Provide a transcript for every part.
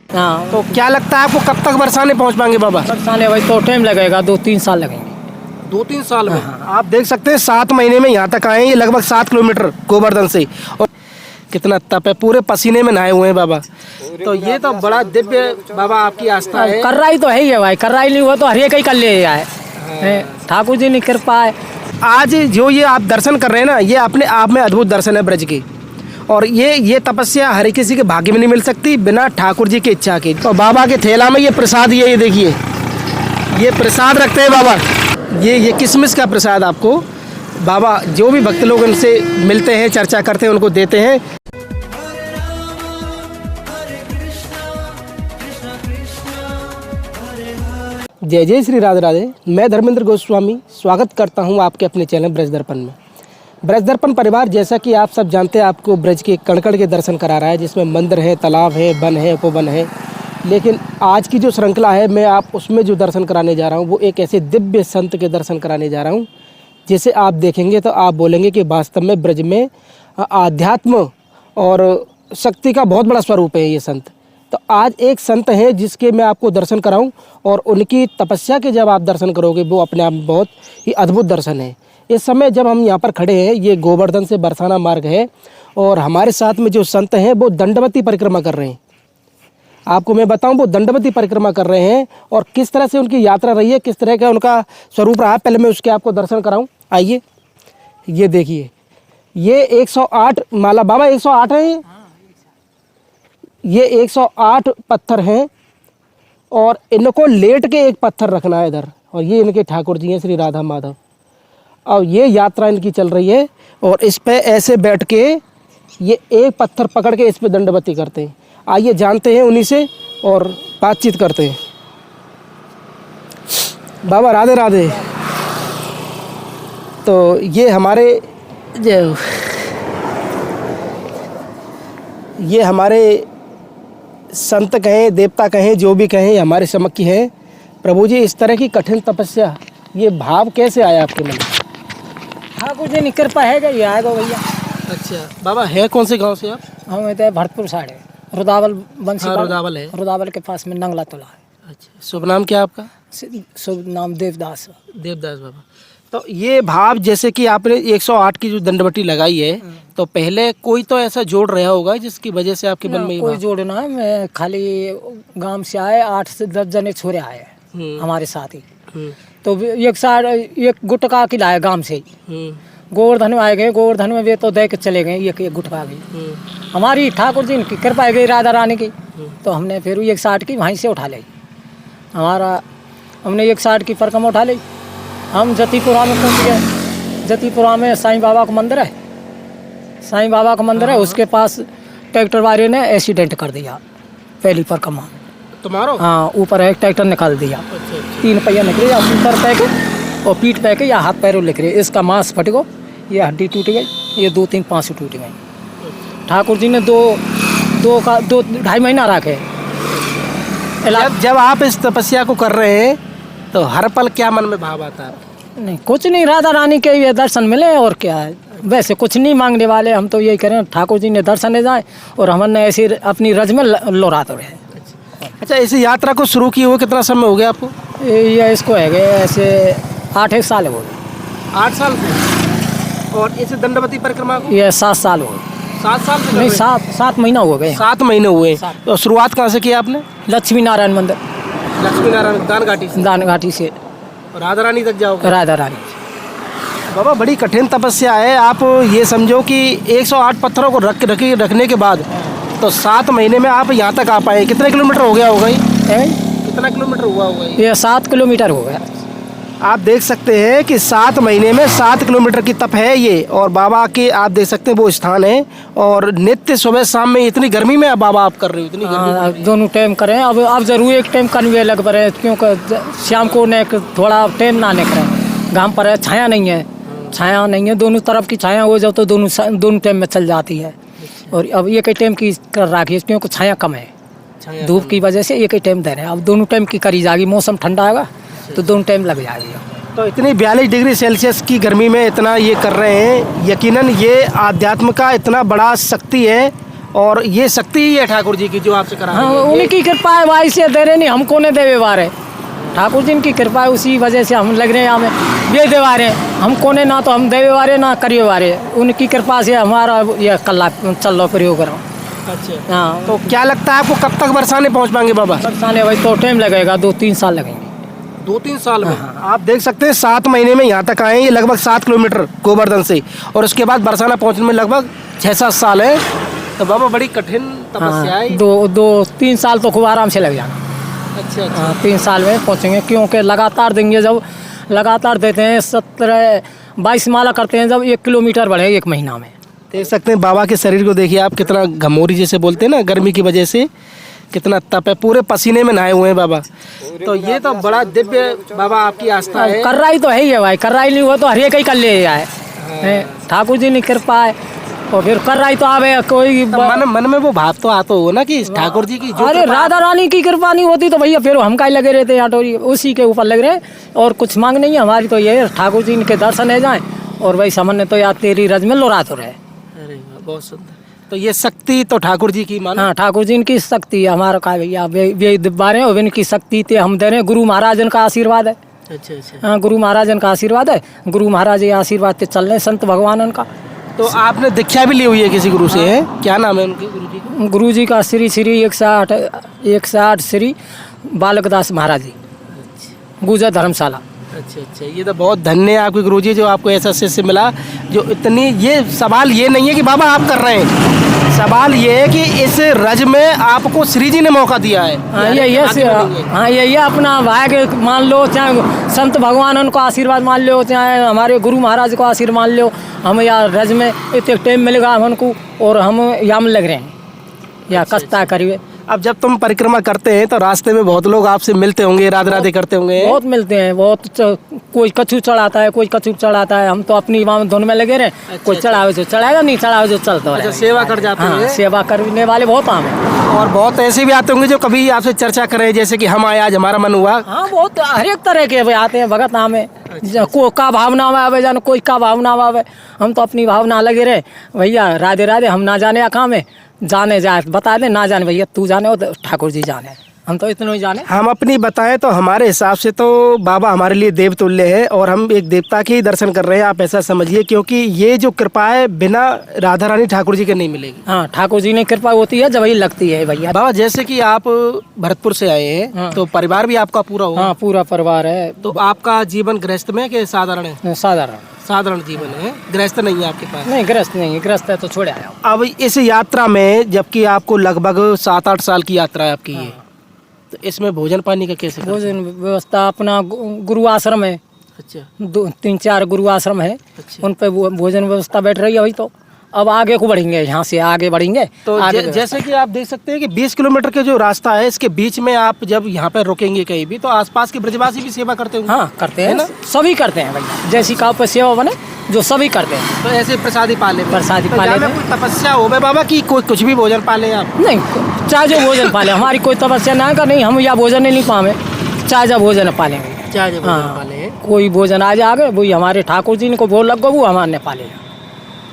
हाँ, तो क्या लगता है आपको कब तक बरसाने पहुंच पाएंगे बाबा? बरसाने भाई तो टाइम लगेगा, 2-3 साल लगेंगे। 2-3 साल में? आप देख सकते हैं 7 महीने में यहाँ तक आए हैं, ये लगभग 7 किलोमीटर गोवर्धन से। और कितना तप है, पूरे पसीने में नहाए हुए हैं बाबा। तो ये तो बड़ा दिव्य बाबा आपकी आस्था है। कर्राई तो है ही है भाई, कर्राई नहीं हुआ तो हर एक ही कर ले आए, ठाकुर जी ने कृपा है। आज जो ये आप दर्शन कर रहे हैं ना, ये अपने आप में अद्भुत दर्शन है ब्रज की। और ये तपस्या हर किसी के भाग्य में नहीं मिल सकती बिना ठाकुर जी की इच्छा के। तो बाबा के थैला में ये प्रसाद, ये देखिए, ये प्रसाद रखते हैं बाबा। ये किशमिश का प्रसाद आपको बाबा जो भी भक्त लोग उनसे मिलते हैं, चर्चा करते हैं, उनको देते हैं। जय जय श्री राधे राधे। मैं धर्मेंद्र गोस्वामी स्वागत करता हूं आपके अपने चैनल ब्रज दर्पण में। ब्रज दर्पण परिवार, जैसा कि आप सब जानते हैं, आपको ब्रज के कण-कण के दर्शन करा रहा है, जिसमें मंदिर है, तालाब है, वन है, उपवन है। लेकिन आज की जो श्रृंखला है, मैं आप उसमें जो दर्शन कराने जा रहा हूँ वो एक ऐसे दिव्य संत के दर्शन कराने जा रहा हूँ जिसे आप देखेंगे तो आप बोलेंगे कि वास्तव में ब्रज में आध्यात्म और शक्ति का बहुत बड़ा स्वरूप है ये संत। तो आज एक संत है जिसके मैं आपको दर्शन कराऊं, और उनकी तपस्या के जब आप दर्शन करोगे वो अपने आप में बहुत ही अद्भुत दर्शन है। इस समय जब हम यहाँ पर खड़े हैं, ये गोवर्धन से बरसाना मार्ग है, और हमारे साथ में जो संत हैं वो दंडवती परिक्रमा कर रहे हैं। आपको मैं बताऊं, वो दंडवती परिक्रमा कर रहे हैं और किस तरह से उनकी यात्रा रही है, किस तरह का उनका स्वरूप रहा है, पहले मैं उसके आपको दर्शन कराऊं। आइए, ये देखिए, ये 108 माला बाबा 108 है। ये 108 पत्थर हैं, और इनको लेट के एक पत्थर रखना है इधर, और ये इनके ठाकुर जी हैं श्री राधा माधव। और ये यात्रा इनकी चल रही है, और इस पे ऐसे बैठ के ये एक पत्थर पकड़ के इस पे दंडवती करते हैं। आइए जानते हैं उन्हीं से और बातचीत करते हैं। बाबा राधे राधे। तो ये हमारे ये हमारे संत कहें, देवता कहें, जो भी कहें, हमारे समक्ष की हैं। प्रभु जी, इस तरह की कठिन तपस्या, ये भाव कैसे आया आपके मन में? ठाकुर जी ने कृपा है, ये आएगा भैया। अच्छा बाबा, है कौन से गांव से आप? हम तो भरतपुर साइड है, रुदावल बंसी। हाँ, रुदावल है। रुदावल के पास में नंगला तोला है। अच्छा, शुभ नाम क्या आपका? शुभ नाम देवदास। देवदास बाबा। तो ये भाव, जैसे कि आपने 108 की जो दंडवती लगाई है, तो पहले कोई तो ऐसा जोड़ रहा होगा जिसकी वजह से आपके मन में कोई जोड़ना है, मैं खाली गांव से आए 8 से 10 जने छोरे आए हमारे साथ ही। तो एक गुटका की लाए गांव से ही। गोवर्धन में आए गए, गोवर्धन में वे तो दे के चले गए, एक गुटका गई। हमारी ठाकुर जी की कृपा है गई, राधा रानी की। तो हमने फिर 108 की वहीं से उठा ली। हमने 108 की परिक्रमा उठा ली। हम जतीपुरा में पहुँच गए। जतीपुरा में साईं बाबा का मंदिर है, साईं बाबा का मंदिर है, उसके पास ट्रैक्टर वाले ने एक्सीडेंट कर दिया पहली परिक्रमा में। तुम्हारा? हाँ, ऊपर एक ट्रैक्टर निकाल दिया। 3 पहिया निकले, या ऊपर पैके और पीठ पैके, या हाथ पैरों निकले। इसका मांस फट गो, ये हड्डी टूट गई, ये 2-3 पाँच टूट गई। ठाकुर जी ने 2-2.5 महीना रखे। जब आप इस तपस्या को कर रहे हैं तो हर पल क्या मन में भाव आता है? नहीं, कुछ नहीं, राधा रानी के ये दर्शन मिले और क्या है। वैसे कुछ नहीं मांगने वाले, हम तो यही करें ठाकुर जी ने दर्शन दे जाए, और हमने ऐसी अपनी रज में लौराते रहे। अच्छा, इस यात्रा को शुरू किए हुए कितना समय हो गया आपको? ये इसको है गए ऐसे 8 साल हो गए। 8 साल से? और इस दंडवती परिक्रमा को? ये 7 साल हो गए। 7 साल से? नहीं, 7 महीना हो गए। 7 महीने हुए। तो शुरुआत कहाँ से की आपने? लक्ष्मी नारायण मंदिर, लक्ष्मी नारायण दानघाटी से? दानघाटी से राधा रानी तक जाओगे? राधा रानी। बाबा, बड़ी कठिन तपस्या है। आप ये समझो कि 108 पत्थरों को रखने के बाद तो 7 महीने में आप यहाँ तक आ पाए। कितने किलोमीटर हो गया होगा ये? कितना किलोमीटर हुआ होगा ये? 7 किलोमीटर हो गया। आप देख सकते हैं कि 7 महीने में 7 किलोमीटर की तप है ये। और बाबा के आप देख सकते हैं वो स्थान है, और नित्य सुबह शाम में इतनी गर्मी में बाबा आप कर रहे हो? इतनी गर्मी? दोनों टाइम करें। अब जरूर एक टाइम करने लग पड़े, क्योंकि शाम को ने थोड़ा टाइम ना निकले। गांव पर है, छाया नहीं है, छाया नहीं है, दोनों तरफ की छाया हो जाओ तो दोनों टाइम में चल जाती है। और अब एक ही टाइम की कर रखी है, क्योंकि छाया कम है, धूप की वजह से एक ही टाइम दे रहे हैं। अब दोनों टाइम की करी जाएगी, मौसम ठंडा आएगा तो दोनों टाइम लग जाएगी। तो इतनी 42 डिग्री सेल्सियस की गर्मी में इतना ये कर रहे हैं, यकीनन ये आध्यात्म का इतना बड़ा शक्ति है। और ये शक्ति ही है ठाकुर जी की जो आपसे करा हाँ रही है। उनकी कृपा है भाई से दे रहे नहीं हमको नहीं देवे वारे ठाकुर जी की कृपा है उसी वजह से हम लग रहे हैं हमें ये दे वारे हमको ने ना तो हम देवे वारे ना करिए वारे उनकी कृपा से हमारा ये कल्ला चल रहा प्रयोग रहा अच्छा हाँ तो क्या लगता है आपको कब तक बरसाने पहुंच पाएंगे बाबा? बरसाने भाई तो टाइम लगेगा 2-3 साल लगेंगे 2-3 साल में आप देख सकते हैं 7 महीने में यहाँ तक आए हैं। ये लगभग 7 किलोमीटर गोवर्धन से और उसके बाद बरसाना पहुंचने में लगभग 6-7 साल है। तो बाबा बड़ी कठिन तपस्या है। हाँ 2-3 साल तो खूब आराम से लग जाना अच्छा अच्छा हाँ 3 साल में पहुँचेंगे क्योंकि लगातार देंगे जब लगातार देते हैं 17-22 माला करते हैं जब 1 किलोमीटर बढ़े 1 महीना में। देख सकते हैं बाबा के शरीर को देखिए आप कितना घमौरी जैसे बोलते हैं ना गर्मी की वजह से कितना तप है पूरे पसीने में नहाए हुए हैं बाबा। तो ये तो बड़ा दिव्य बाबा आपकी आस्था है। कर्राई तो है ही है भाई कर्राई नहीं हुआ तो हर एक ही कर ले आए ठाकुर जी ने कृपा है और फिर कर्राई तो आवे कोई तो मन में वो भाव तो आता हो ना कि ठाकुर जी की जो अरे राधा रानी की कृपा नहीं होती तो भैया फिर हम का लगे रहते हैं टोरी उसी के ऊपर लग रहे हैं और कुछ मांग नहीं है हमारी तो ये ठाकुर जी के दर्शन है जाए और भाई सामान्य तो यार तेरी रज में लोरा तो रहे। अरे वाह, बहुत सुंदर। तो ये शक्ति तो ठाकुर जी की मानो। हाँ ठाकुर जी की शक्ति है हमारा का भैया वे दिब्बा रहे हैं इनकी शक्ति थे हम दे रहे हैं गुरु महाराजन का आशीर्वाद है। अच्छा अच्छा हाँ गुरु महाराजन का आशीर्वाद है गुरु महाराज ये आशीर्वाद से चल रहे हैं संत भगवान का। तो आपने दीक्षा भी ली हुई है किसी गुरु से है? क्या नाम है उनके गुरु जी का? गुरु जी का श्री श्री 108 श्री बालकदास महाराज जी गुजर धर्मशाला। अच्छा अच्छा ये तो बहुत धन्य है आपके गुरुजी जो आपको ऐसा शिष्य मिला जो इतनी। ये सवाल ये नहीं है कि बाबा आप कर रहे हैं सवाल ये है कि इस रज में आपको श्री जी ने मौका दिया है। हाँ ये अपना भाग्य मान लो चाहे संत भगवान उनको आशीर्वाद मान लो चाहे हमारे गुरु महाराज को आशीर्वाद मान लो हम यार रज में इतने टाइम मिलेगा हमको और हम यहाँ में लग रहे हैं या कस्ता करिए। अब जब तुम परिक्रमा करते हैं तो रास्ते में बहुत लोग आपसे मिलते होंगे राधे राधे करते होंगे? बहुत मिलते हैं बहुत कोई कछु चढ़ाता है कोई कछु चढ़ाता है हम तो अपनी वहाँ धुन में लगे रहे कोई चढ़ावे जो चढ़ाएगा नहीं चढ़ावे जो चलता है। सेवा कर जाते हैं। सेवा करने वाले बहुत आम है और बहुत ऐसे भी आते होंगे जो कभी आपसे चर्चा करें जैसे कि हम आए आज हमारा मन हुआ। हाँ बहुत हर एक तरह के आते हैं भगत नाम है को का भावना आवे जाने कोई का भावना आवे हम तो अपनी भावना लगे रहे भैया राधे राधे हम ना जाने काम है जाने जाए बता दे ना जाने भैया तू जाने और ठाकुर जी जाने हम तो इतना ही जाने। हम अपनी बताएं तो हमारे हिसाब से तो बाबा हमारे लिए देव तुल्य है और हम एक देवता के ही दर्शन कर रहे हैं आप ऐसा समझिए क्योंकि ये जो कृपा है बिना राधा रानी ठाकुर जी के नहीं मिलेगी। हाँ ठाकुर जी ने कृपा होती है जब ही लगती है भैया। बाबा जैसे कि आप भरतपुर से आए हैं हाँ। तो परिवार भी आपका पूरा होगा? हाँ पूरा परिवार है। तो आपका जीवन गृहस्थ में कि साधारण है? साधारण जीवन है गृहस्थ नहीं है आपके पास? नहीं गृहस्थ नहीं है गृहस्थ है तो छोड़ आया। अब इस यात्रा में जबकि आपको लगभग 7-8 साल की यात्रा है आपकी ये तो इसमें भोजन पानी का कैसे? भोजन व्यवस्था अपना गुरु आश्रम है। अच्छा 2-3-4 गुरु आश्रम है। अच्छा। उन पे भोजन व्यवस्था बैठ रही है अभी तो अब आगे को बढ़ेंगे यहाँ से आगे बढ़ेंगे तो जैसे कि आप देख सकते हैं कि 20 किलोमीटर के जो रास्ता है इसके बीच में आप जब यहाँ पर रुकेंगे कहीं भी तो आसपास के ब्रजवासी भी सेवा करते होंगे? हाँ करते हैं ना सभी करते हैं भैया जैसी का पे सेवा बने जो सभी करते हैं। तो ऐसे प्रसादी पाले प्रसादी पाले में कोई तपस्या हो बाबा की कोई कुछ भी भोजन पाले आप? नहीं चाहे जो भोजन पाले हमारी कोई तपस्या ना कर नहीं हम या भोजन नहीं पावे चाहे जो भोजन पालेंगे चाहे जो हाँ पाले कोई भोजन आज आ गए वही हमारे ठाकुर जी ने को बोल लग वो हमारे पाले।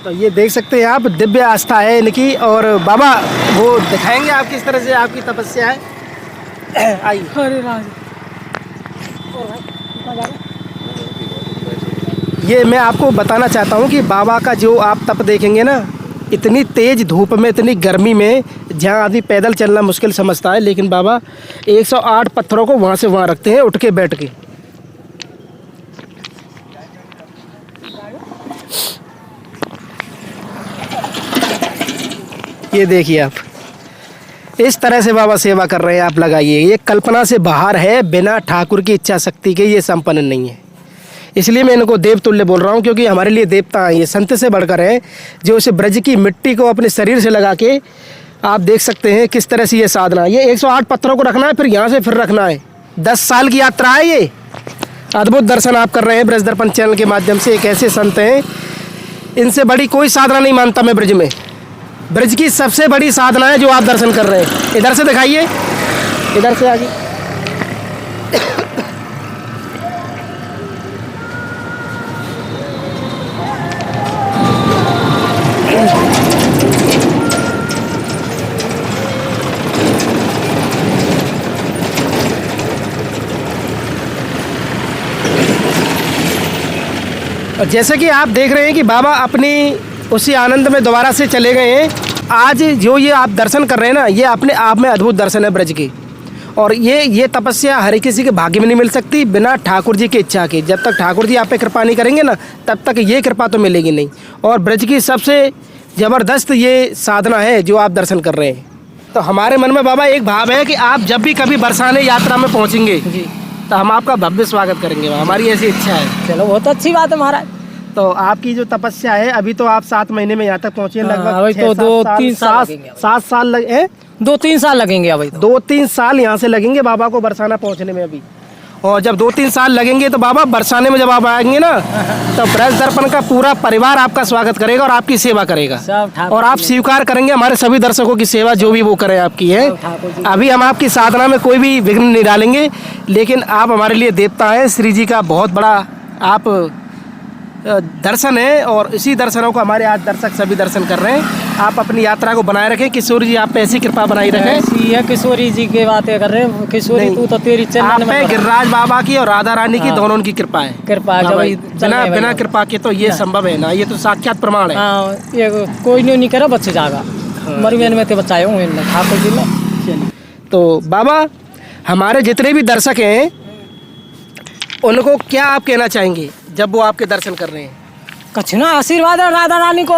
तो ये देख सकते हैं आप दिव्य आस्था है इनकी और बाबा वो दिखाएंगे आप किस तरह से आपकी तपस्या है। आइए। अरे राज ये मैं आपको बताना चाहता हूँ कि बाबा का जो आप तप देखेंगे ना इतनी तेज धूप में इतनी गर्मी में जहाँ आदमी पैदल चलना मुश्किल समझता है लेकिन बाबा 108 पत्थरों को वहाँ से वहाँ रखते हैं उठ के बैठ के। ये देखिए आप इस तरह से बाबा सेवा कर रहे हैं आप लगाइए ये कल्पना से बाहर है बिना ठाकुर की इच्छा शक्ति के ये संपन्न नहीं है इसलिए मैं इनको देव तुल्य बोल रहा हूँ क्योंकि हमारे लिए देवता हैं ये संत से बढ़कर हैं जो इस ब्रज की मिट्टी को अपने शरीर से लगा के आप देख सकते हैं किस तरह से ये साधना ये 108 पत्थरों को रखना है फिर यहाँ से फिर रखना है 10 साल की यात्रा है ये अद्भुत दर्शन आप कर रहे हैं ब्रज दर्पण चैनल के माध्यम से एक ऐसे संत हैं इनसे बड़ी कोई साधना नहीं मानता मैं ब्रज में ब्रज की सबसे बड़ी साधना है जो आप दर्शन कर रहे हैं इधर से दिखाइए इधर से आगे और जैसे कि आप देख रहे हैं कि बाबा अपनी उसी आनंद में दोबारा से चले गए हैं। आज जो ये आप दर्शन कर रहे हैं ना, ये अपने आप में अद्भुत दर्शन है ब्रज की। और ये तपस्या हर किसी के भाग्य में नहीं मिल सकती बिना ठाकुर जी की इच्छा के। जब तक ठाकुर जी आप पे कृपा नहीं करेंगे ना, तब तक ये कृपा तो मिलेगी नहीं। और ब्रज की सबसे ज़बरदस्त ये साधना है जो आप दर्शन कर रहे हैं। तो हमारे मन में बाबा एक भाव है कि आप जब भी कभी बरसाने यात्रा में पहुँचेंगे जी, तो हम आपका भव्य स्वागत करेंगे। हमारी ऐसी इच्छा है। चलो बहुत अच्छी बात है महाराज। तो आपकी जो तपस्या है, अभी तो आप 7 महीने में यहाँ तक पहुँचे, हाँ, लगभग अभी तो 2-3 साल लगेंगे। 7 साल लगे, 2-3 साल लगेंगे अभी तो। 2-3 साल यहाँ से लगेंगे बाबा को बरसाना पहुँचने में अभी। और जब 2-3 साल लगेंगे तो बाबा बरसाने में जब आप आएंगे ना, तो ब्रज दर्पण का पूरा परिवार आपका स्वागत करेगा और आपकी सेवा करेगा। सब ठाकुर और आप स्वीकार करेंगे हमारे सभी दर्शकों की सेवा, जो भी वो करें आपकी है। ठाकुर जी। अभी हम आपकी साधना में कोई भी विघ्न नहीं डालेंगे, लेकिन आप हमारे लिए देवता हैं। श्री जी का बहुत बड़ा आप दर्शन है, और इसी दर्शनों को हमारे आज दर्शक सभी दर्शन कर रहे हैं। आप अपनी यात्रा को बनाए रखें। किशोरी जी आप पे ऐसी कृपा बनाई रखें। ऐसी है, किशोरी जी की बातें कर रहे हैं। किशोरी तू तो तेरी आप चरण पे में गिरिराज बाबा की और राधा रानी की दोनों की कृपा है। कृपा है, हाँ जब भाई, चलने बिना में कृपा के तो ये संभव है ना, ये तो साक्षात प्रमाण है। हाँ, ये कोई नहीं करे बच्चे जागा मरुमेन में तो बचाए हूँ इनमें ठाकुर जी में। तो बाबा हमारे जितने भी दर्शक हैं उनको क्या आप कहना चाहेंगे जब वो आपके दर्शन कर रहे हैं? कुछ ना, आशीर्वाद है राधा रानी को।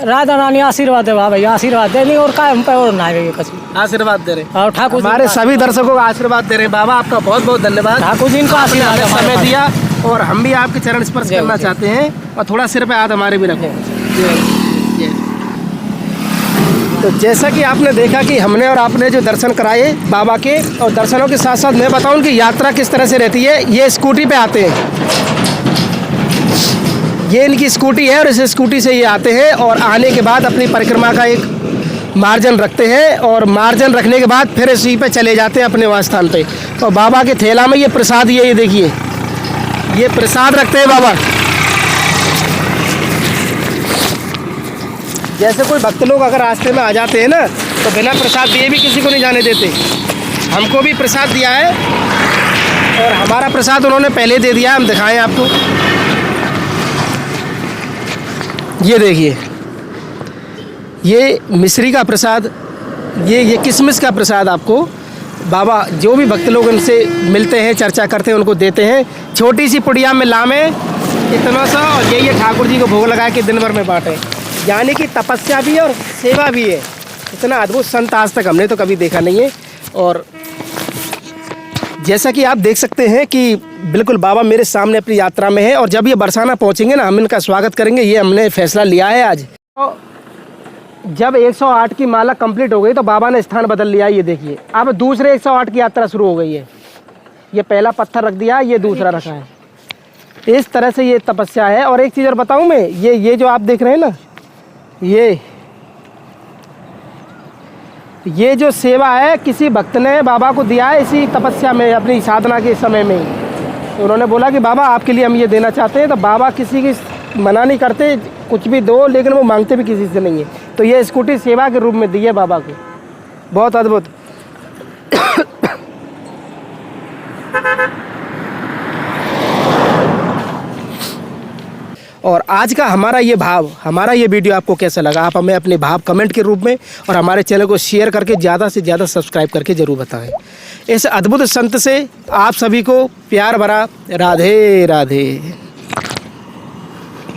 राधा रानी आशीर्वाद है भाई, आशीर्वाद दे नहीं और का हम पे और ना है कुछ। आशीर्वाद दे रहे हैं और ठाकुर जी हमारे सभी दर्शकों को आशीर्वाद दे रहे हैं। बाबा आपका बहुत बहुत धन्यवाद। ठाकुर जी इनको आपने आशीर्वाद हमें है समय हमारे दिया, और हम भी आपके चरण स्पर्श जय करना जय। चाहते हैं। और थोड़ा सिर पे हाथ हमारे भी रखो। तो जैसा कि आपने देखा कि हमने और आपने जो दर्शन कराए बाबा के, और दर्शनों के साथ साथ मैं बताऊं कि यात्रा किस तरह से रहती है। ये स्कूटी पे आते हैं, ये इनकी स्कूटी है, और इस स्कूटी से ये आते हैं और आने के बाद अपनी परिक्रमा का एक मार्जन रखते हैं, और मार्जन रखने के बाद फिर इसी पे चले जाते हैं अपने वहाँ स्थान पे। और बाबा के थैला में ये प्रसाद, ये देखिए ये प्रसाद रखते हैं बाबा। जैसे कोई भक्त लोग अगर रास्ते में आ जाते हैं ना, तो बिना प्रसाद दिए भी किसी को नहीं जाने देते। हमको भी प्रसाद दिया है, और हमारा प्रसाद उन्होंने पहले दे दिया, हम दिखाएं आपको। ये देखिए, ये मिश्री का प्रसाद, ये किशमिश का प्रसाद आपको बाबा जो भी भक्त लोग उनसे मिलते हैं, चर्चा करते हैं, उनको देते हैं। छोटी सी पुड़िया में लामे इतना सा, और ये ठाकुर जी को भोग लगा के दिन भर में बांटे। यानी कि तपस्या भी है और सेवा भी है। इतना अद्भुत संत आज तक हमने तो कभी देखा नहीं है। और जैसा कि आप देख सकते हैं कि बिल्कुल बाबा मेरे सामने अपनी यात्रा में है, और जब ये बरसाना पहुंचेंगे ना, हम इनका स्वागत करेंगे। ये हमने फैसला लिया है आज। तो जब 108 की माला कंप्लीट हो गई तो बाबा ने स्थान बदल लिया। ये देखिए, अब दूसरे 108 की यात्रा शुरू हो गई है। ये पहला पत्थर रख दिया, ये दूसरा रखा है। इस तरह से ये तपस्या है। और एक चीज़ और बताऊँ मैं, ये जो आप देख रहे हैं ना, ये जो सेवा है किसी भक्त ने बाबा को दिया है इसी तपस्या में, अपनी साधना के समय में। तो उन्होंने बोला कि बाबा आपके लिए हम ये देना चाहते हैं। तो बाबा किसी की मना नहीं करते, कुछ भी दो, लेकिन वो मांगते भी किसी से नहीं है। तो ये स्कूटी सेवा के रूप में दी है बाबा को। बहुत अद्भुत। और आज का हमारा ये भाव, हमारा ये वीडियो आपको कैसा लगा, आप हमें अपने भाव कमेंट के रूप में, और हमारे चैनल को शेयर करके ज़्यादा से ज़्यादा सब्सक्राइब करके ज़रूर बताएं। इस अद्भुत संत से आप सभी को प्यार भरा राधे राधे।